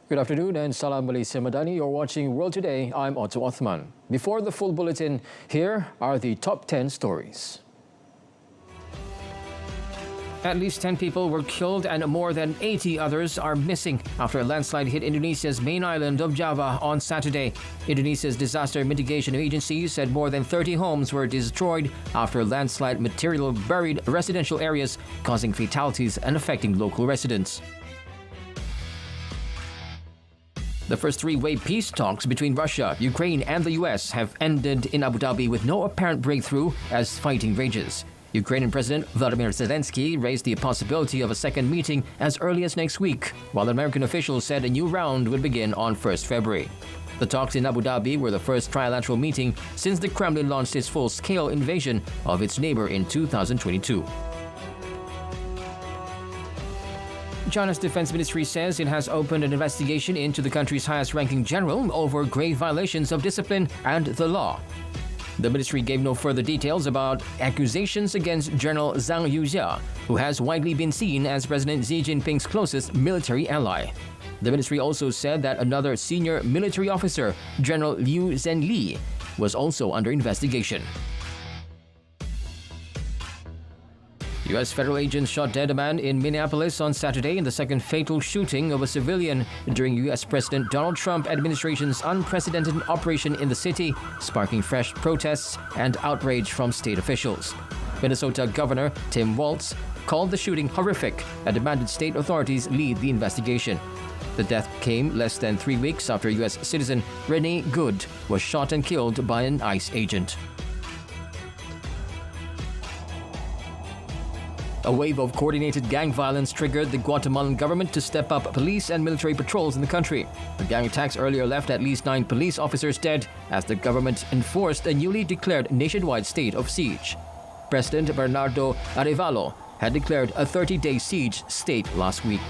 Good afternoon and Salam Malaysia Madani. You're watching World Today. I'm Otto Othman. Before the full bulletin, here are the top 10 stories. At least 10 people were killed and more than 80 others are missing after a landslide hit Indonesia's main island of Java on Saturday. Indonesia's Disaster Mitigation Agency said more than 30 homes were destroyed after landslide material buried residential areas, causing fatalities and affecting local residents. The first three-way peace talks between Russia, Ukraine and the US have ended in Abu Dhabi with no apparent breakthrough as fighting rages. Ukrainian President Vladimir Zelensky raised the possibility of a second meeting as early as next week, while American officials said a new round would begin on 1st February. The talks in Abu Dhabi were the first trilateral meeting since the Kremlin launched its full-scale invasion of its neighbor in 2022. China's defense ministry says it has opened an investigation into the country's highest-ranking general over grave violations of discipline and the law. The ministry gave no further details about accusations against General Zhang Yujia, who has widely been seen as President Xi Jinping's closest military ally. The ministry also said that another senior military officer, General Liu Zhenli, was also under investigation. U.S. federal agents shot dead a man in Minneapolis on Saturday in the second fatal shooting of a civilian during U.S. President Donald Trump administration's unprecedented operation in the city, sparking fresh protests and outrage from state officials. Minnesota Governor Tim Walz called the shooting horrific and demanded state authorities lead the investigation. The death came less than 3 weeks after U.S. citizen Renee Good was shot and killed by an ICE agent. A wave of coordinated gang violence triggered the Guatemalan government to step up police and military patrols in the country. The gang attacks earlier left at least 9 police officers dead as the government enforced a newly declared nationwide state of siege. President Bernardo Arevalo had declared a 30-day siege state last week.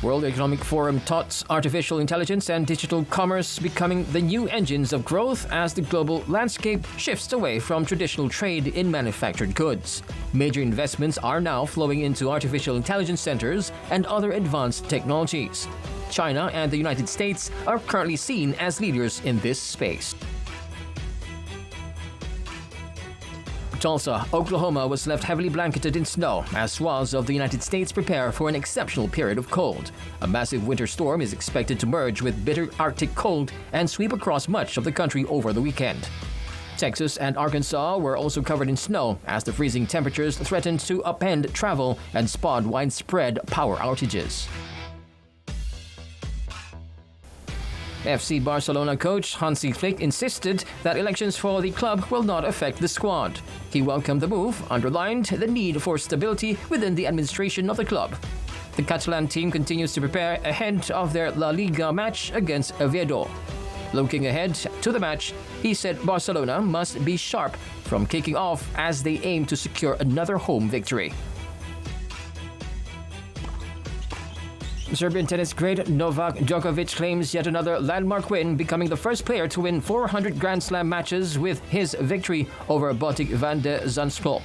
World Economic Forum touts artificial intelligence and digital commerce becoming the new engines of growth as the global landscape shifts away from traditional trade in manufactured goods. Major investments are now flowing into artificial intelligence centers and other advanced technologies. China and the United States are currently seen as leaders in this space. Tulsa, Oklahoma was left heavily blanketed in snow as swaths of the United States prepare for an exceptional period of cold. A massive winter storm is expected to merge with bitter Arctic cold and sweep across much of the country over the weekend. Texas and Arkansas were also covered in snow as the freezing temperatures threatened to upend travel and spawned widespread power outages. FC Barcelona coach Hansi Flick insisted that elections for the club will not affect the squad. He welcomed the move, underlined the need for stability within the administration of the club. The Catalan team continues to prepare ahead of their La Liga match against Oviedo. Looking ahead to the match, he said Barcelona must be sharp from kicking off as they aim to secure another home victory. Serbian tennis great Novak Djokovic claims yet another landmark win, becoming the first player to win 400 Grand Slam matches with his victory over Botic van de Zandschulp.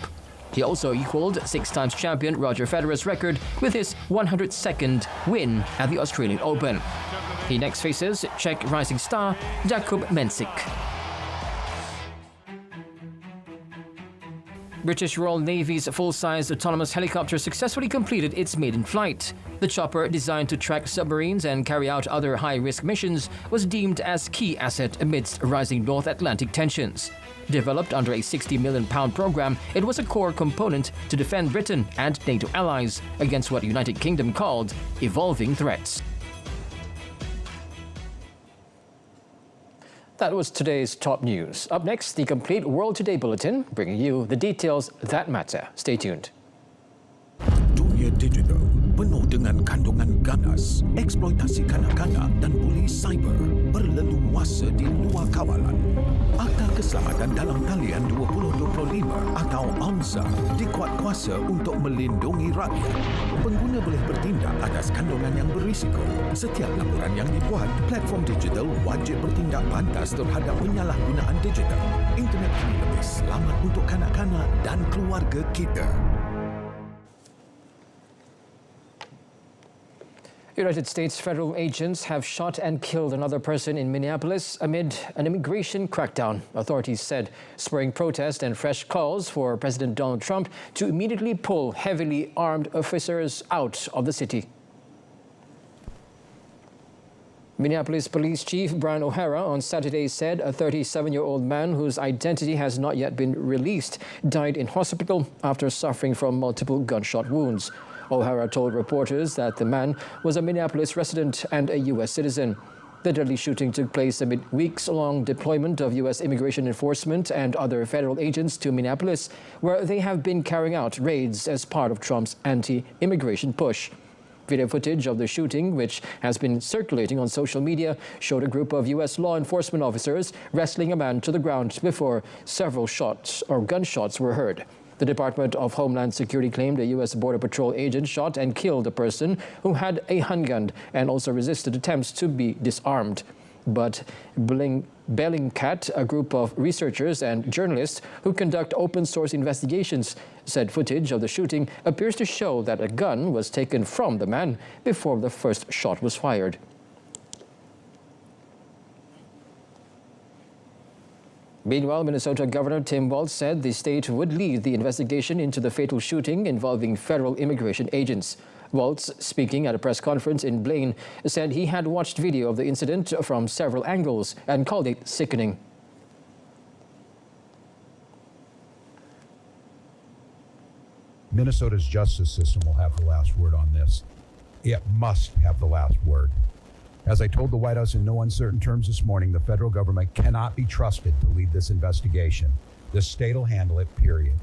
He also equaled 6-time champion Roger Federer's record with his 102nd win at the Australian Open. He next faces Czech rising star Jakub Mensik. British Royal Navy's full-size autonomous helicopter successfully completed its maiden flight. The chopper, designed to track submarines and carry out other high-risk missions, was deemed as key asset amidst rising North Atlantic tensions. Developed under a £60 million program, it was a core component to defend Britain and NATO allies against what the United Kingdom called evolving threats. That was today's top news. Up next, the complete World Today Bulletin, bringing you the details that matter. Stay tuned. Dunia digital penuh dengan kandungan ganas, eksploitasi kanak-kanak dan buli cyber berleluasa di luar kawalan. Akta Keselamatan dalam Talian 2025 atau AMSA dikuat kuasa untuk melindungi rakyat. Pengguna boleh bertindak atas kandungan yang berisiko. Setiap laporan yang dibuat, platform digital wajib bertindak pantas terhadap penyalahgunaan digital. Internet kini lebih selamat untuk kanak-kanak dan keluarga kita. United States federal agents have shot and killed another person in Minneapolis amid an immigration crackdown, authorities said, spurring protest and fresh calls for President Donald Trump to immediately pull heavily armed officers out of the city. Minneapolis Police Chief Brian O'Hara on Saturday said a 37-year-old man whose identity has not yet been released died in hospital after suffering from multiple gunshot wounds. O'Hara told reporters that the man was a Minneapolis resident and a U.S. citizen. The deadly shooting took place amid weeks-long deployment of U.S. immigration enforcement and other federal agents to Minneapolis, where they have been carrying out raids as part of Trump's anti-immigration push. Video footage of the shooting, which has been circulating on social media, showed a group of U.S. law enforcement officers wrestling a man to the ground before several shots or gunshots were heard. The Department of Homeland Security claimed a U.S. Border Patrol agent shot and killed a person who had a handgun and also resisted attempts to be disarmed. But Bellingcat, a group of researchers and journalists who conduct open-source investigations, said footage of the shooting appears to show that a gun was taken from the man before the first shot was fired. Meanwhile, Minnesota Governor Tim Walz said the state would lead the investigation into the fatal shooting involving federal immigration agents. Walz, speaking at a press conference in Blaine, said he had watched video of the incident from several angles and called it sickening. Minnesota's justice system will have the last word on this. It must have the last word. As I told the White House in no uncertain terms this morning, the federal government cannot be trusted to lead this investigation. The state will handle it, period.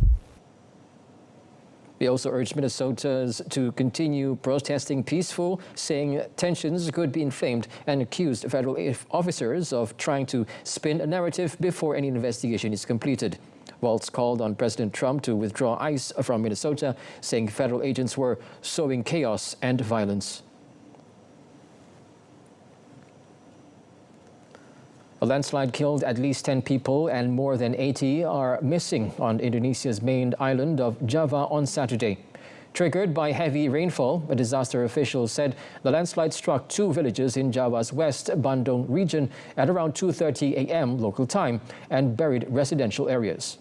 He also urged Minnesotans to continue protesting peaceful, saying tensions could be inflamed, and accused federal officers of trying to spin a narrative before any investigation is completed. Walz called on President Trump to withdraw ICE from Minnesota, saying federal agents were sowing chaos and violence. A landslide killed at least 10 people and more than 80 are missing on Indonesia's main island of Java on Saturday. Triggered by heavy rainfall, a disaster official said the landslide struck two villages in Java's West Bandung region at around 2:30 a.m. local time and buried residential areas.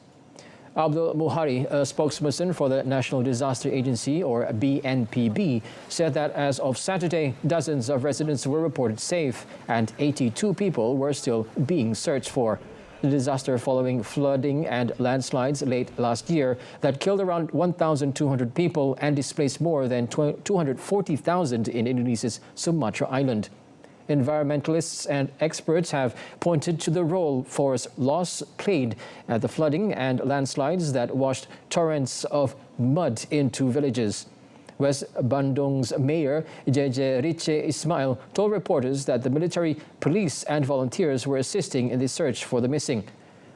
Abdul Muhari, a spokesperson for the National Disaster Agency, or BNPB, said that as of Saturday, dozens of residents were reported safe and 82 people were still being searched for. The disaster following flooding and landslides late last year that killed around 1,200 people and displaced more than 240,000 in Indonesia's Sumatra island. Environmentalists and experts have pointed to the role forest loss played at the flooding and landslides that washed torrents of mud into villages. West Bandung's mayor, Jeje Riche Ismail, told reporters that the military, police and volunteers were assisting in the search for the missing.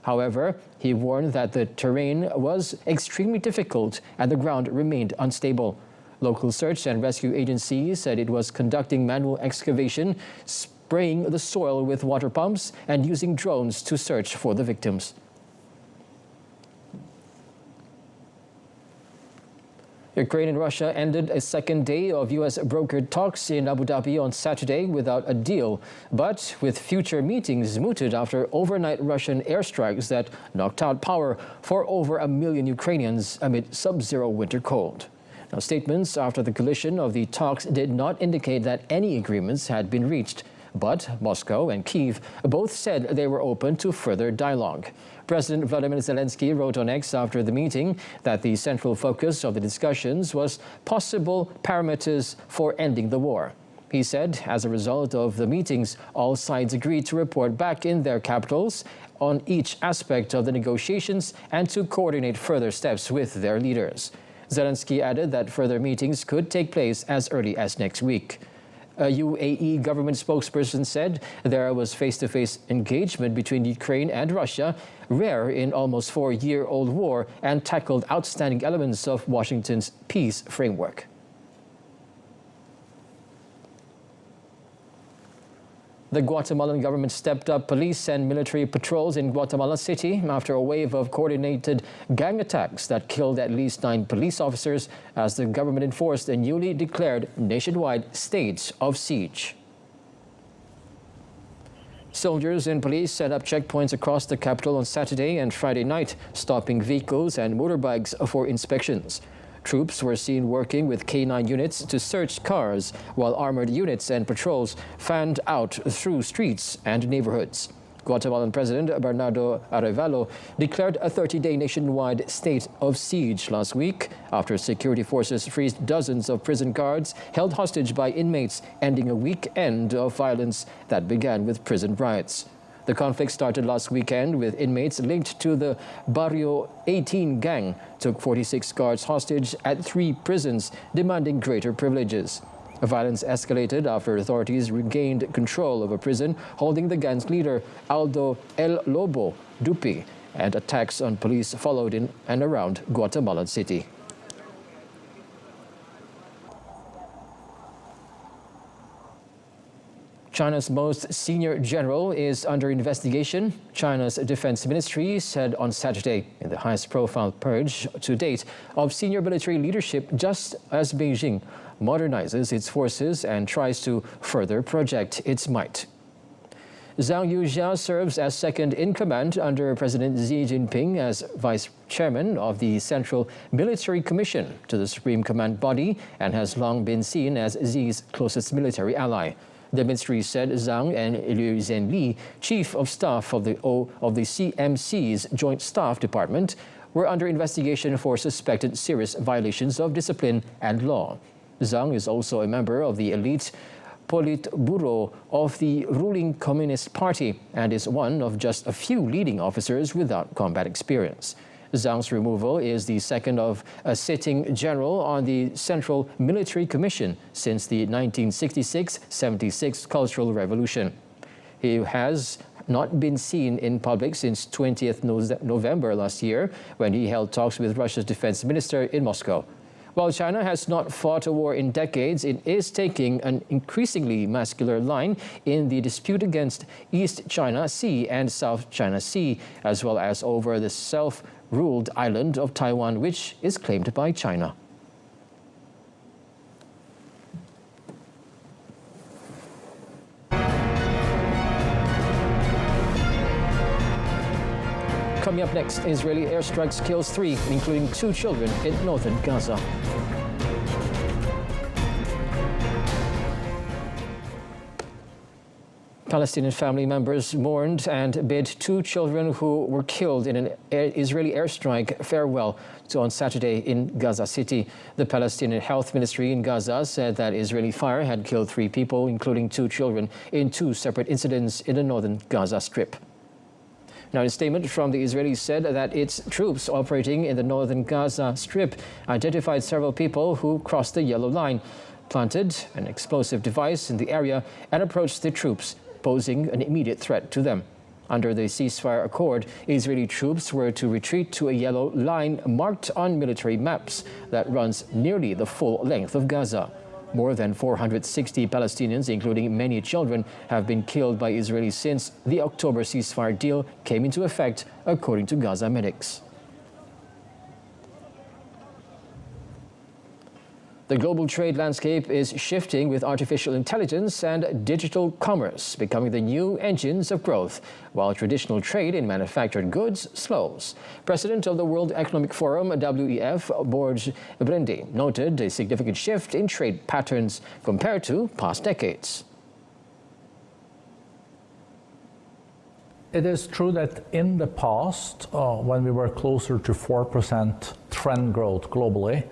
However, he warned that the terrain was extremely difficult and the ground remained unstable. Local search and rescue agencies said it was conducting manual excavation, spraying the soil with water pumps, and using drones to search for the victims. Ukraine and Russia ended a second day of U.S. brokered talks in Abu Dhabi on Saturday without a deal, but with future meetings mooted after overnight Russian airstrikes that knocked out power for over 1 million Ukrainians amid sub-zero winter cold. Now, statements after the collision of the talks did not indicate that any agreements had been reached, but Moscow and Kyiv both said they were open to further dialogue. President Vladimir Zelensky wrote on X after the meeting that the central focus of the discussions was possible parameters for ending the war. He said, as a result of the meetings, all sides agreed to report back in their capitals on each aspect of the negotiations and to coordinate further steps with their leaders. Zelensky added that further meetings could take place as early as next week. A UAE government spokesperson said there was face-to-face engagement between Ukraine and Russia, rare in almost 4-year-old war, and tackled outstanding elements of Washington's peace framework. The Guatemalan government stepped up police and military patrols in Guatemala City after a wave of coordinated gang attacks that killed at least 9 police officers as the government enforced a newly declared nationwide state of siege. Soldiers and police set up checkpoints across the capital on Saturday and Friday night, stopping vehicles and motorbikes for inspections. Troops were seen working with K9 units to search cars, while armored units and patrols fanned out through streets and neighborhoods. Guatemalan President Bernardo Arevalo declared a 30-day nationwide state of siege last week after security forces freed dozens of prison guards held hostage by inmates, ending a weekend of violence that began with prison riots. The conflict started last weekend with inmates linked to the Barrio 18 gang took 46 guards hostage at 3 prisons, demanding greater privileges. Violence escalated after authorities regained control of a prison holding the gang's leader, Aldo El Lobo Dupi, and attacks on police followed in and around Guatemala City. China's most senior general is under investigation, China's defense ministry said on Saturday, in the highest profile purge to date of senior military leadership, just as Beijing modernizes its forces and tries to further project its might. Zhang Yujia serves as second in command under President Xi Jinping as vice chairman of the Central Military Commission to the Supreme Command body and has long been seen as Xi's closest military ally. The ministry said Zhang and Liu Zhenli, chief of staff of the CMC's Joint Staff Department, were under investigation for suspected serious violations of discipline and law. Zhang is also a member of the elite Politburo of the ruling Communist Party and is one of just a few leading officers without combat experience. Zhang's removal is the second of a sitting general on the Central Military Commission since the 1966-76 Cultural Revolution. He has not been seen in public since 20th November last year when he held talks with Russia's defense minister in Moscow. While China has not fought a war in decades, it is taking an increasingly muscular line in the dispute against East China Sea and South China Sea, as well as over the self-ruled island of Taiwan, which is claimed by China. Coming up next, Israeli airstrikes kills 3, including 2 children in northern Gaza. Palestinian family members mourned and bid 2 children who were killed in an Israeli airstrike farewell on Saturday in Gaza City. The Palestinian Health Ministry in Gaza said that Israeli fire had killed 3 people, including 2 children, in 2 separate incidents in the northern Gaza Strip. Now, a statement from the Israelis said that its troops operating in the northern Gaza Strip identified several people who crossed the yellow line, planted an explosive device in the area, and approached the troops, posing an immediate threat to them. Under the ceasefire accord, Israeli troops were to retreat to a yellow line marked on military maps that runs nearly the full length of Gaza. More than 460 Palestinians, including many children, have been killed by Israelis since the October ceasefire deal came into effect, according to Gaza medics. The global trade landscape is shifting with artificial intelligence and digital commerce becoming the new engines of growth, while traditional trade in manufactured goods slows. President of the World Economic Forum, WEF, Borj Brendi, noted a significant shift in trade patterns compared to past decades. It is true that in the past, when we were closer to 4% trend growth globally,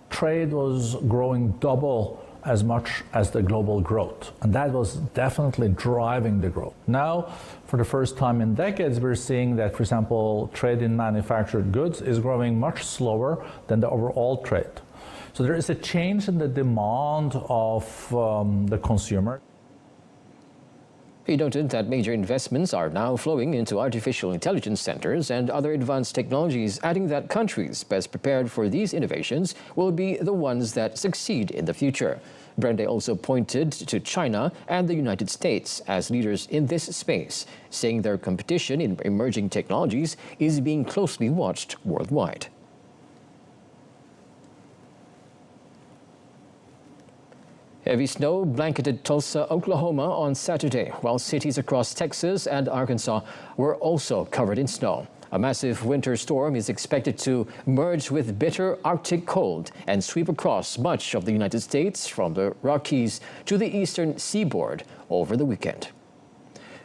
trade was growing double as much as the global growth, and that was definitely driving the growth. Now, for the first time in decades, we're seeing that, for example, trade in manufactured goods is growing much slower than the overall trade. So there is a change in the demand of the consumer. He noted that major investments are now flowing into artificial intelligence centers and other advanced technologies, adding that countries best prepared for these innovations will be the ones that succeed in the future. Brende also pointed to China and the United States as leaders in this space, saying their competition in emerging technologies is being closely watched worldwide. Heavy snow blanketed Tulsa, Oklahoma on Saturday, while cities across Texas and Arkansas were also covered in snow. A massive winter storm is expected to merge with bitter Arctic cold and sweep across much of the United States from the Rockies to the eastern seaboard over the weekend.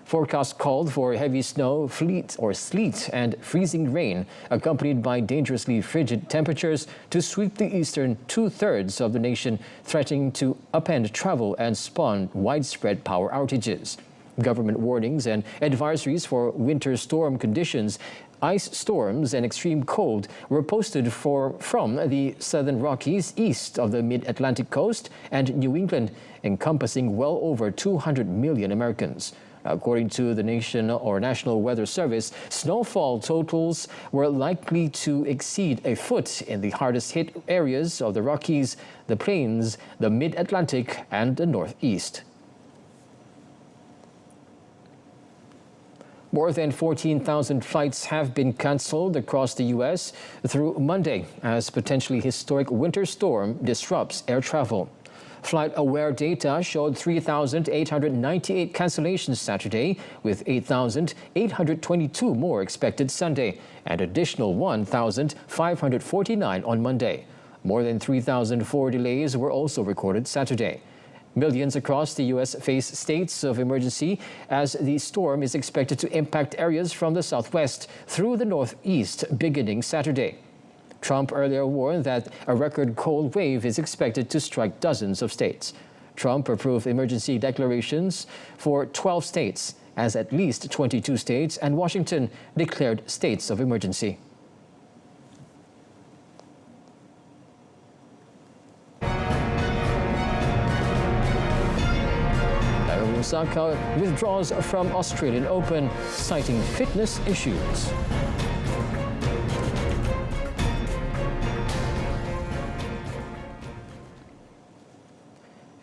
Forecasts called for heavy snow, sleet and freezing rain, accompanied by dangerously frigid temperatures to sweep the eastern two-thirds of the nation, threatening to upend travel and spawn widespread power outages. Government warnings and advisories for winter storm conditions, ice storms and extreme cold were posted from the southern Rockies east of the mid-Atlantic coast and New England, encompassing well over 200 million Americans. According to the National Weather Service, snowfall totals were likely to exceed a foot in the hardest hit areas of the Rockies, the Plains, the Mid-Atlantic and the Northeast. More than 14,000 flights have been cancelled across the U.S. through Monday as potentially historic winter storm disrupts air travel. FlightAware data showed 3,898 cancellations Saturday, with 8,822 more expected Sunday, and additional 1,549 on Monday. More than 3,004 delays were also recorded Saturday. Millions across the U.S. face states of emergency as the storm is expected to impact areas from the southwest through the northeast beginning Saturday. Trump earlier warned that a record cold wave is expected to strike dozens of states. Trump approved emergency declarations for 12 states, as at least 22 states and Washington declared states of emergency. Naomi Osaka withdraws from Australian Open, citing fitness issues.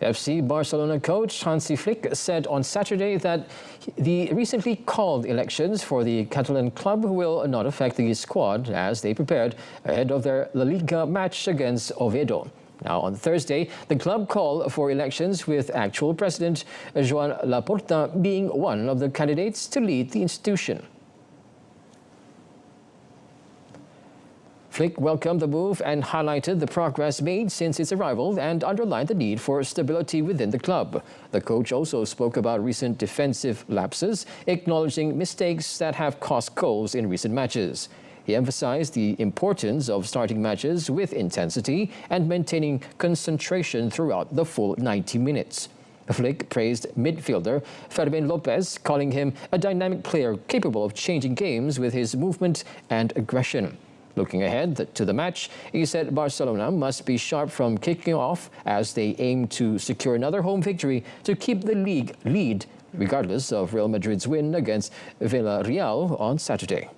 FC Barcelona coach Hansi Flick said on Saturday that the recently called elections for the Catalan club will not affect the squad as they prepared ahead of their La Liga match against Oviedo. Now, on Thursday, the club called for elections with actual president Joan Laporta being one of the candidates to lead the institution. Flick welcomed the move and highlighted the progress made since its arrival and underlined the need for stability within the club. The coach also spoke about recent defensive lapses, acknowledging mistakes that have cost goals in recent matches. He emphasized the importance of starting matches with intensity and maintaining concentration throughout the full 90 minutes. Flick praised midfielder Fermin Lopez, calling him a dynamic player capable of changing games with his movement and aggression. Looking ahead to the match, he said Barcelona must be sharp from kicking off as they aim to secure another home victory to keep the league lead, regardless of Real Madrid's win against Villarreal on Saturday.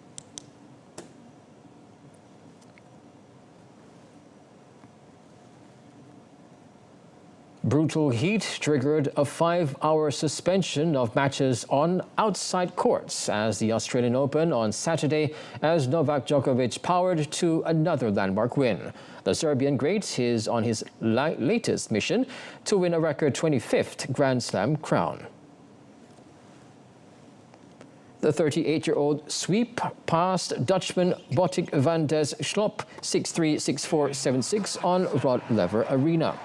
Brutal heat triggered a 5-hour suspension of matches on outside courts as the Australian Open on Saturday as Novak Djokovic powered to another landmark win. The Serbian great is on his latest mission to win a record 25th Grand Slam crown. The 38-year-old sweep past Dutchman Botic van des Schlop 6-3, 6-4, 7-6 on Rod Laver Arena.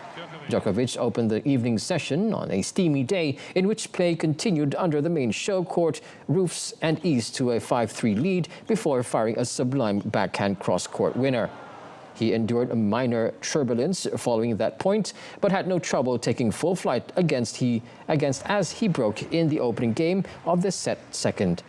Djokovic opened the evening session on a steamy day in which play continued under the main show court roofs and eased to a 5-3 lead before firing a sublime backhand cross-court winner. He endured a minor turbulence following that point, but had no trouble taking full flight against as he broke in the opening game of the second.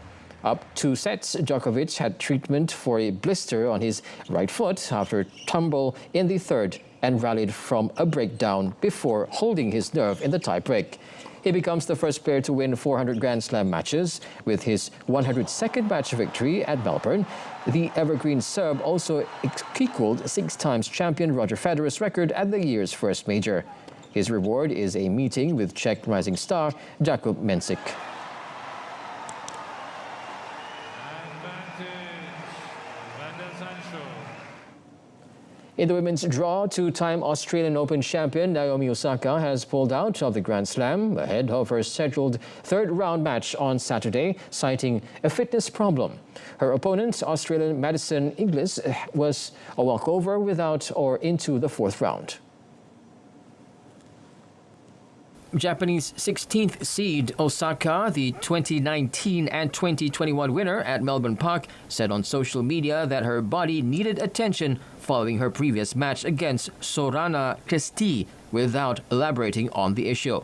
Up 2 sets, Djokovic had treatment for a blister on his right foot after a tumble in the third and rallied from a breakdown before holding his nerve in the tiebreak. He becomes the first player to win 400 Grand Slam matches with his 102nd match victory at Melbourne. The evergreen Serb also equaled six-times champion Roger Federer's record at the year's first major. His reward is a meeting with Czech rising star Jakub Mensik. In the women's draw, two-time Australian Open champion Naomi Osaka has pulled out of the Grand Slam ahead of her scheduled third-round match on Saturday, citing a fitness problem. Her opponent, Australian Madison Inglis, was a walkover without or into the fourth round. Japanese 16th seed Osaka, the 2019 and 2021 winner at Melbourne Park, said on social media that her body needed attention following her previous match against Sorana Christie, without elaborating on the issue.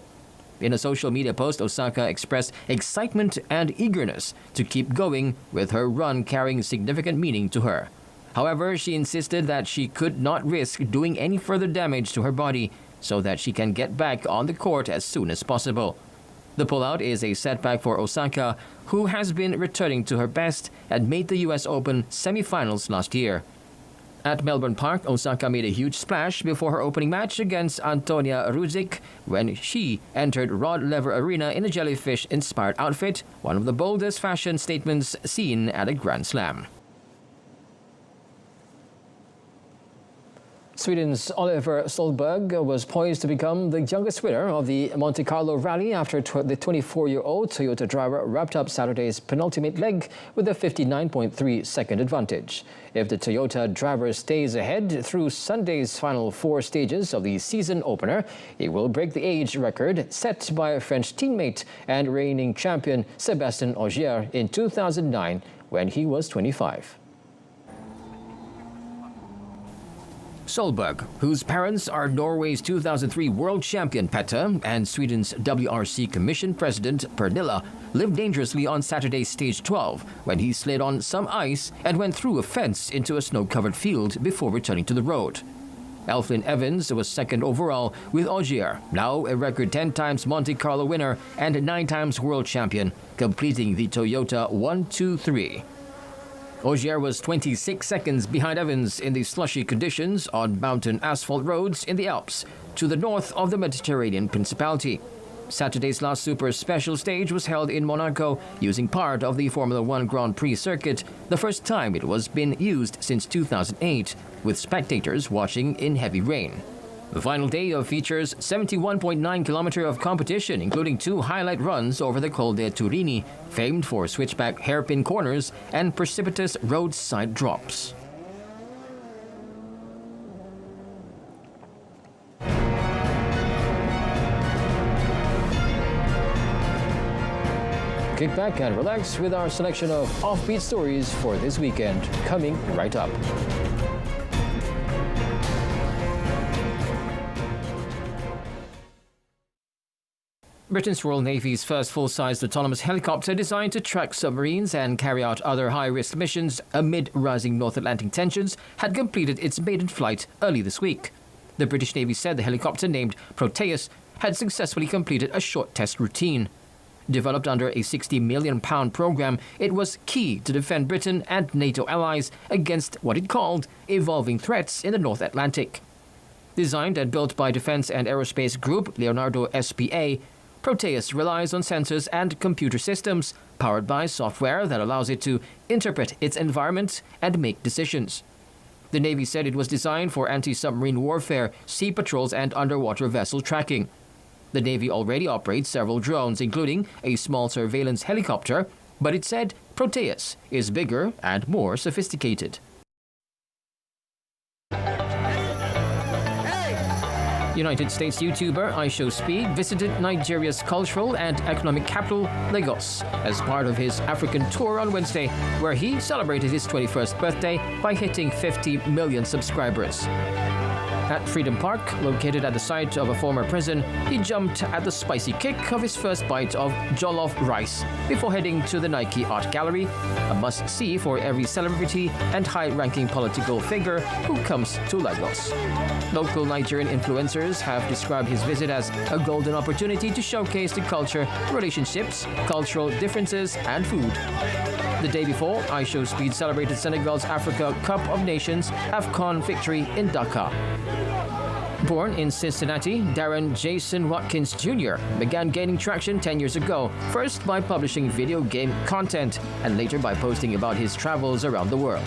In a social media post, Osaka expressed excitement and eagerness to keep going, with her run carrying significant meaning to her. However, she insisted that she could not risk doing any further damage to her body so that she can get back on the court as soon as possible. The pullout is a setback for Osaka, who has been returning to her best and made the US Open semi-finals last year. At Melbourne Park, Osaka made a huge splash before her opening match against Antonia Rudzik when she entered Rod Laver Arena in a jellyfish-inspired outfit, one of the boldest fashion statements seen at a Grand Slam. Sweden's Oliver Solberg was poised to become the youngest winner of the Monte Carlo Rally after the 24-year-old Toyota driver wrapped up Saturday's penultimate leg with a 59.3-second advantage. If the Toyota driver stays ahead through Sunday's final four stages of the season opener, he will break the age record set by a French teammate and reigning champion Sébastien Ogier in 2009 when he was 25. Solberg, whose parents are Norway's 2003 world champion Petter and Sweden's WRC Commission President Pernilla, lived dangerously on Saturday's stage 12 when he slid on some ice and went through a fence into a snow-covered field before returning to the road. Elflin Evans was second overall, with Ogier, now a record 10 times Monte Carlo winner and 9 times world champion, completing the Toyota 1-2-3. Ogier was 26 seconds behind Evans in the slushy conditions on mountain asphalt roads in the Alps, to the north of the Mediterranean Principality. Saturday's last super special stage was held in Monaco using part of the Formula One Grand Prix circuit, the first time it was been used since 2008, with spectators watching in heavy rain. The final day features 71.9 kilometers of competition, including 2 highlight runs over the Col de Turini, famed for switchback hairpin corners and precipitous roadside drops. Kick back and relax with our selection of offbeat stories for this weekend, coming right up. Britain's Royal Navy's first full-sized autonomous helicopter designed to track submarines and carry out other high-risk missions amid rising North Atlantic tensions had completed its maiden flight early this week. The British Navy said the helicopter, named Proteus, had successfully completed a short test routine. Developed under a £60 million program, it was key to defend Britain and NATO allies against what it called evolving threats in the North Atlantic. Designed and built by Defence and Aerospace Group Leonardo SPA, Proteus relies on sensors and computer systems powered by software that allows it to interpret its environment and make decisions. The Navy said it was designed for anti-submarine warfare, sea patrols, and underwater vessel tracking. The Navy already operates several drones, including a small surveillance helicopter, but it said Proteus is bigger and more sophisticated. United States YouTuber IShowSpeed visited Nigeria's cultural and economic capital, Lagos, as part of his African tour on Wednesday, where he celebrated his 21st birthday by hitting 50 million subscribers. At Freedom Park, located at the site of a former prison, he jumped at the spicy kick of his first bite of jollof rice before heading to the Nike Art Gallery, a must-see for every celebrity and high-ranking political figure who comes to Lagos. Local Nigerian influencers have described his visit as a golden opportunity to showcase the culture, relationships, cultural differences, and food. The day before, IShowSpeed celebrated Senegal's Africa Cup of Nations AFCON victory in Dakar. Born in Cincinnati, Darren Jason Watkins Jr. began gaining traction 10 years ago, first by publishing video game content and later by posting about his travels around the world.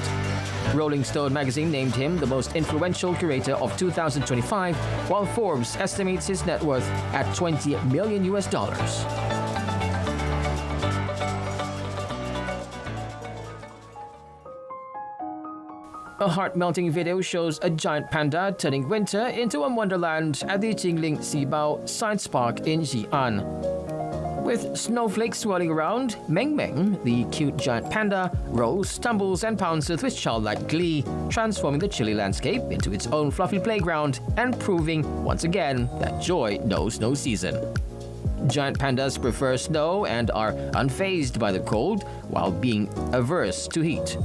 Rolling Stone magazine named him the most influential curator of 2025, while Forbes estimates his net worth at $20 million. A heart-melting video shows a giant panda turning winter into a wonderland at the Jingling Xibao Science Park in Xi'an. With snowflakes swirling around, Meng Meng, the cute giant panda, rolls, tumbles, and pounces with childlike glee, transforming the chilly landscape into its own fluffy playground and proving, once again, that joy knows no season. Giant pandas prefer snow and are unfazed by the cold while being averse to heat.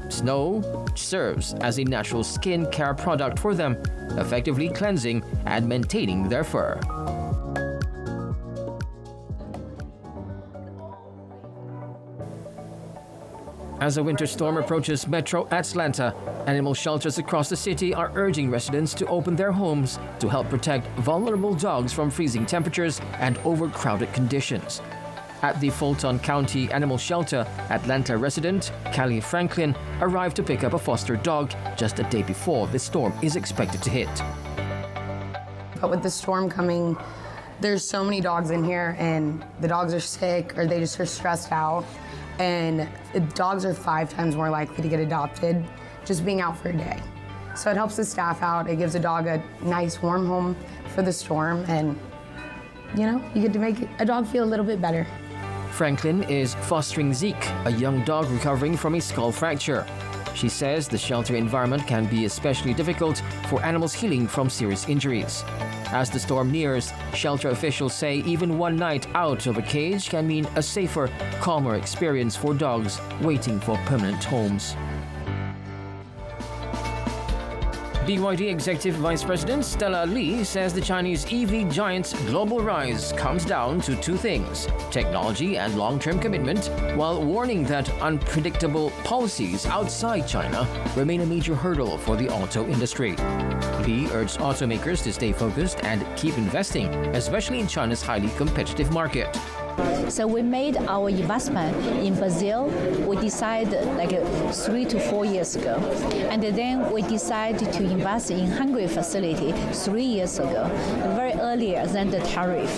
Snow serves as a natural skin care product for them, effectively cleansing and maintaining their fur. As a winter storm approaches Metro Atlanta, animal shelters across the city are urging residents to open their homes to help protect vulnerable dogs from freezing temperatures and overcrowded conditions. At the Fulton County Animal Shelter, Atlanta resident Callie Franklin arrived to pick up a foster dog just a day before the storm is expected to hit. But with the storm coming, there's so many dogs in here, and the dogs are sick or they just are stressed out. And the dogs are 5 times more likely to get adopted just being out for a day. So it helps the staff out. It gives the dog a nice warm home for the storm, and you get to make a dog feel a little bit better. Franklin is fostering Zeke, a young dog recovering from a skull fracture. She says the shelter environment can be especially difficult for animals healing from serious injuries. As the storm nears, shelter officials say even one night out of a cage can mean a safer, calmer experience for dogs waiting for permanent homes. BYD Executive Vice President Stella Li says the Chinese EV giant's global rise comes down to 2 things: technology and long-term commitment, while warning that unpredictable policies outside China remain a major hurdle for the auto industry. Li urged automakers to stay focused and keep investing, especially in China's highly competitive market. So we made our investment in Brazil. We decided 3 to 4 years ago. And then we decided to invest in Hungary facility 3 years ago, very earlier than the tariff.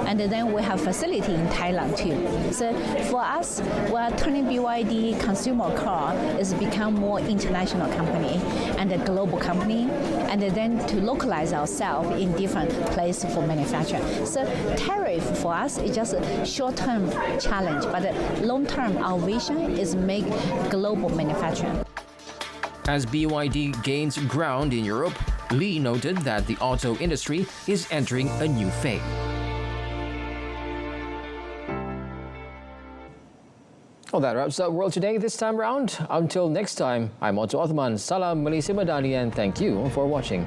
And then we have facility in Thailand too. So for us, we're turning BYD consumer car is become more international company and a global company, and then to localize ourselves in different places for manufacture. So tariff for us is just a short-term challenge, but long-term our vision is make global manufacturing. As BYD gains ground in Europe, Li noted that the auto industry is entering a new phase. Well, that wraps up World Today this time round. Until next time, I'm Otto Othman. Salam Malaysia Madani, and thank you for watching.